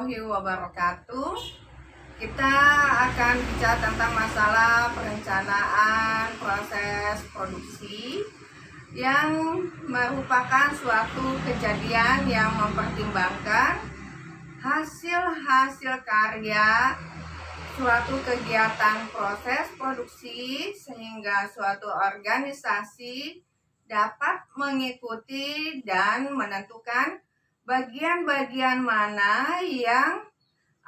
warahmatullahi wabarakatuh. Kita akan bicara tentang masalah perencanaan proses produksi yang merupakan suatu kejadian yang mempertimbangkan hasil-hasil karya suatu kegiatan proses produksi sehingga suatu organisasi dapat mengikuti dan menentukan bagian-bagian mana yang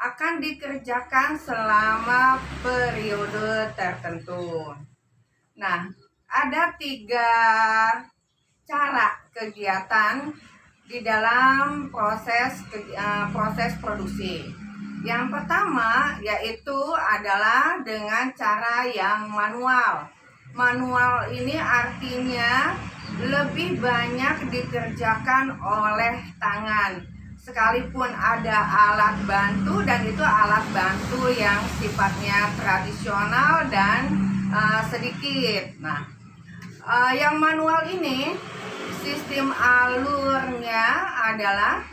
akan dikerjakan selama periode tertentu. Nah, ada 3 cara kegiatan di dalam proses produksi. Yang pertama yaitu adalah dengan cara yang manual. Manual ini artinya lebih banyak dikerjakan oleh tangan, sekalipun ada alat bantu, dan itu alat bantu yang sifatnya tradisional dan sedikit. Nah, yang manual ini sistem alurnya adalah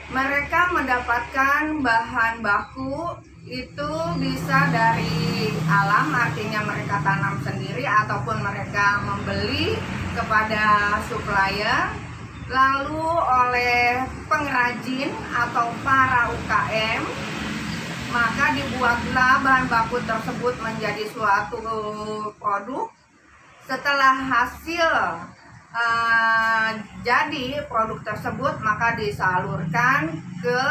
mereka mendapatkan bahan baku itu bisa dari alam, artinya mereka tanam sendiri ataupun mereka membeli kepada supplier, lalu oleh pengrajin atau para UKM, maka dibuatlah bahan baku tersebut menjadi suatu produk. Setelah hasil jadi produk tersebut, maka disalurkan ke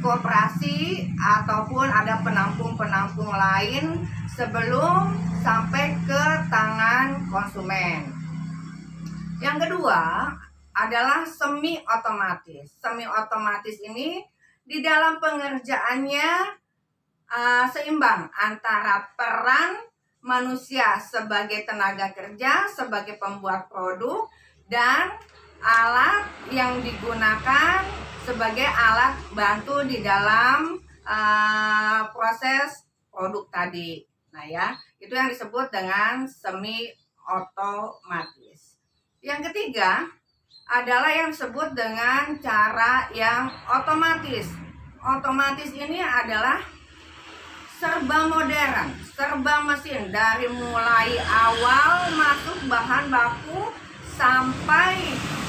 koperasi ataupun ada penampung-penampung lain sebelum sampai ke tangan konsumen. Yang kedua adalah semi otomatis. Semi otomatis ini di dalam pengerjaannya seimbang antara peran manusia sebagai tenaga kerja, sebagai pembuat produk, dan alat yang digunakan sebagai alat bantu di dalam proses produk tadi. Nah ya, itu yang disebut dengan semi otomatis. Yang ketiga adalah yang disebut dengan cara yang otomatis. Otomatis ini adalah serba modern, serba mesin, dari mulai awal masuk bahan baku sampai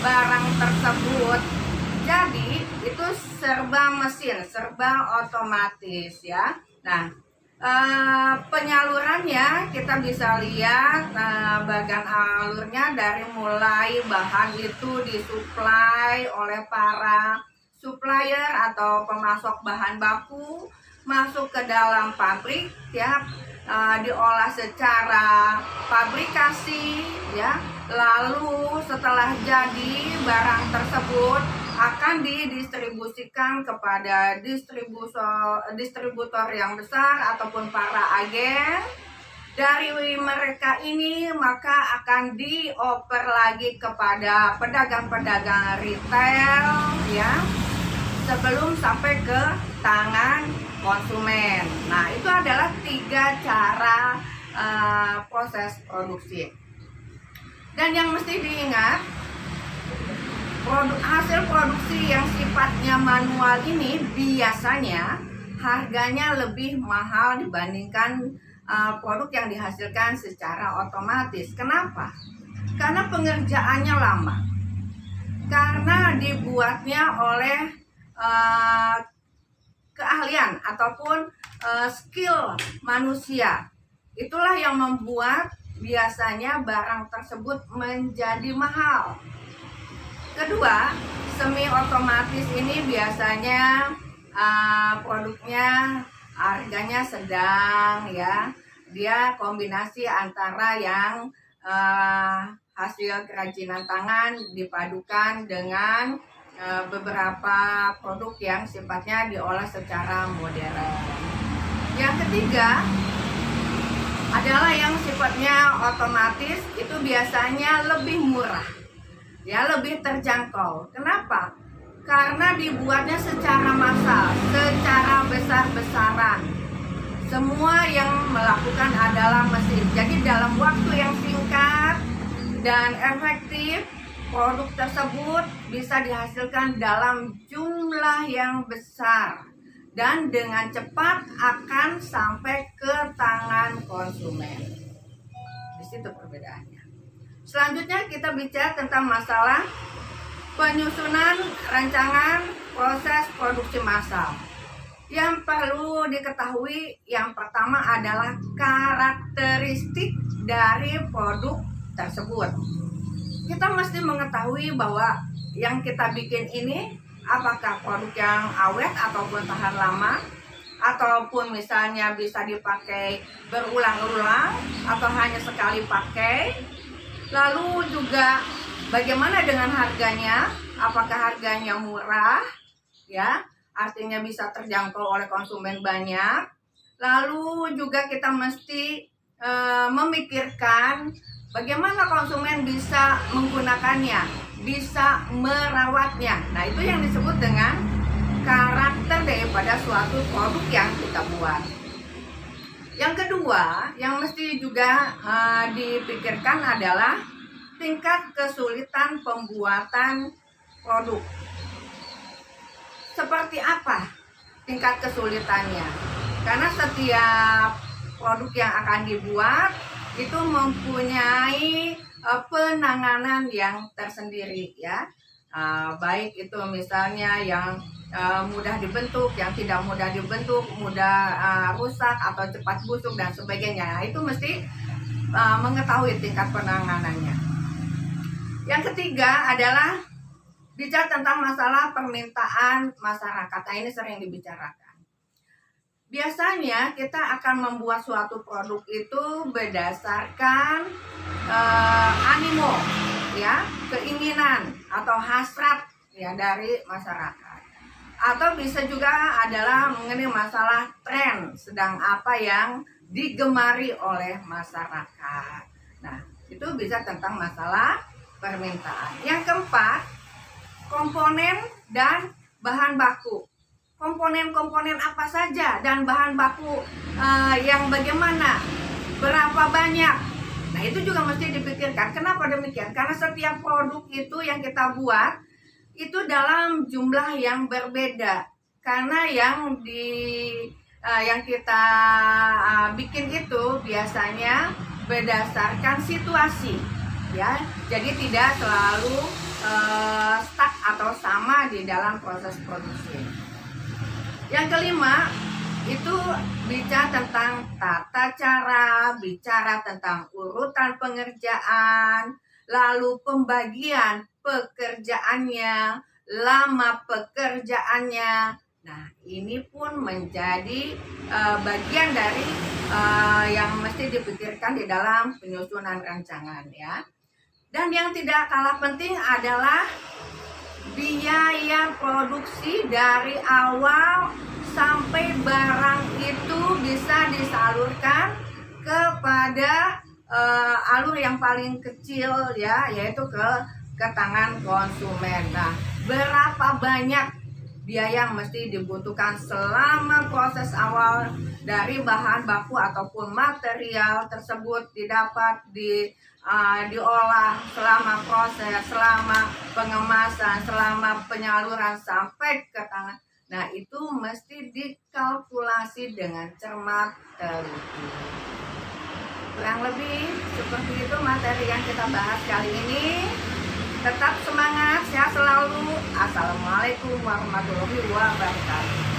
barang tersebut. Jadi itu serba mesin, serba otomatis ya. Nah, penyalurannya kita bisa lihat bagian alurnya dari mulai bahan itu disuplai oleh para supplier atau pemasok bahan baku, masuk ke dalam pabrik ya, diolah secara pabrikasi ya, lalu setelah jadi barang tersebut akan didistribusikan kepada distributor yang besar ataupun para agen. Dari mereka ini maka akan dioper lagi kepada pedagang-pedagang retail ya, sebelum sampai ke tangan konsumen. Nah, itu adalah 3 cara proses produksi. Dan yang mesti diingat, hasil produksi yang sifatnya manual ini biasanya harganya lebih mahal dibandingkan produk yang dihasilkan secara otomatis. Kenapa? Karena pengerjaannya lama, karena dibuatnya oleh keahlian ataupun skill manusia. Itulah yang membuat biasanya barang tersebut menjadi mahal. Kedua, semi otomatis ini biasanya produknya harganya sedang ya. Dia kombinasi antara yang hasil kerajinan tangan dipadukan dengan beberapa produk yang sifatnya diolah secara modern. Yang ketiga adalah yang sifatnya otomatis, itu biasanya lebih murah ya, lebih terjangkau. Kenapa? Karena dibuatnya secara massal, secara besar-besaran. Semua yang melakukan adalah mesin. Jadi dalam waktu yang singkat dan efektif, produk tersebut bisa dihasilkan dalam jumlah yang besar. dan dengan cepat akan sampai ke tangan konsumen. Di situ perbedaannya. Selanjutnya kita bicara tentang masalah penyusunan rancangan proses produksi massal. Yang perlu diketahui yang pertama adalah karakteristik dari produk tersebut. Kita mesti mengetahui bahwa yang kita bikin ini apakah produk yang awet ataupun tahan lama, ataupun misalnya bisa dipakai berulang-ulang atau hanya sekali pakai. Lalu juga bagaimana dengan harganya? Apakah harganya murah? Ya, artinya bisa terjangkau oleh konsumen banyak. Lalu juga kita mesti memikirkan bagaimana konsumen bisa menggunakannya, bisa merawatnya. Nah, itu yang disebut dengan karakter daripada suatu produk yang kita buat. Yang kedua, yang mesti juga dipikirkan adalah tingkat kesulitan pembuatan produk. Seperti apa tingkat kesulitannya? Karena setiap produk yang akan dibuat itu mempunyai penanganan yang tersendiri, ya. Baik itu misalnya yang mudah dibentuk, yang tidak mudah dibentuk, mudah rusak atau cepat busuk dan sebagainya. Nah, itu mesti mengetahui tingkat penanganannya. Yang ketiga adalah bicara tentang masalah permintaan masyarakat. Nah, ini sering dibicarakan. Biasanya kita akan membuat suatu produk itu berdasarkan animo, ya, keinginan atau hasrat, ya, dari masyarakat. Atau bisa juga adalah mengenai masalah tren, sedang apa yang digemari oleh masyarakat. Nah, itu bisa tentang masalah permintaan. Yang keempat, komponen dan bahan baku. Komponen-komponen apa saja dan bahan baku yang bagaimana, berapa banyak. Nah, itu juga mesti dipikirkan. Kenapa demikian? Karena setiap produk itu yang kita buat itu dalam jumlah yang berbeda. Karena yang kita bikin itu biasanya berdasarkan situasi, ya. Jadi tidak selalu stuck atau sama di dalam proses produksi. Yang kelima, itu bicara tentang tata cara, bicara tentang urutan pengerjaan, lalu pembagian pekerjaannya, lama pekerjaannya. Nah, ini pun menjadi bagian dari yang mesti dipikirkan di dalam penyusunan rancangan, ya. Dan yang tidak kalah penting adalah biaya produksi dari awal sampai barang itu bisa disalurkan kepada alur yang paling kecil, ya, yaitu ke tangan konsumen. Nah, berapa banyak biaya yang mesti dibutuhkan selama proses awal dari bahan baku ataupun material tersebut didapat, diolah, selama proses, selama pengemasan, selama penyaluran sampai ke tangan. Nah, itu mesti dikalkulasi dengan cermat teliti. Kurang lebih seperti itu materi yang kita bahas kali ini. Tetap semangat, sehat selalu. Assalamualaikum warahmatullahi wabarakatuh.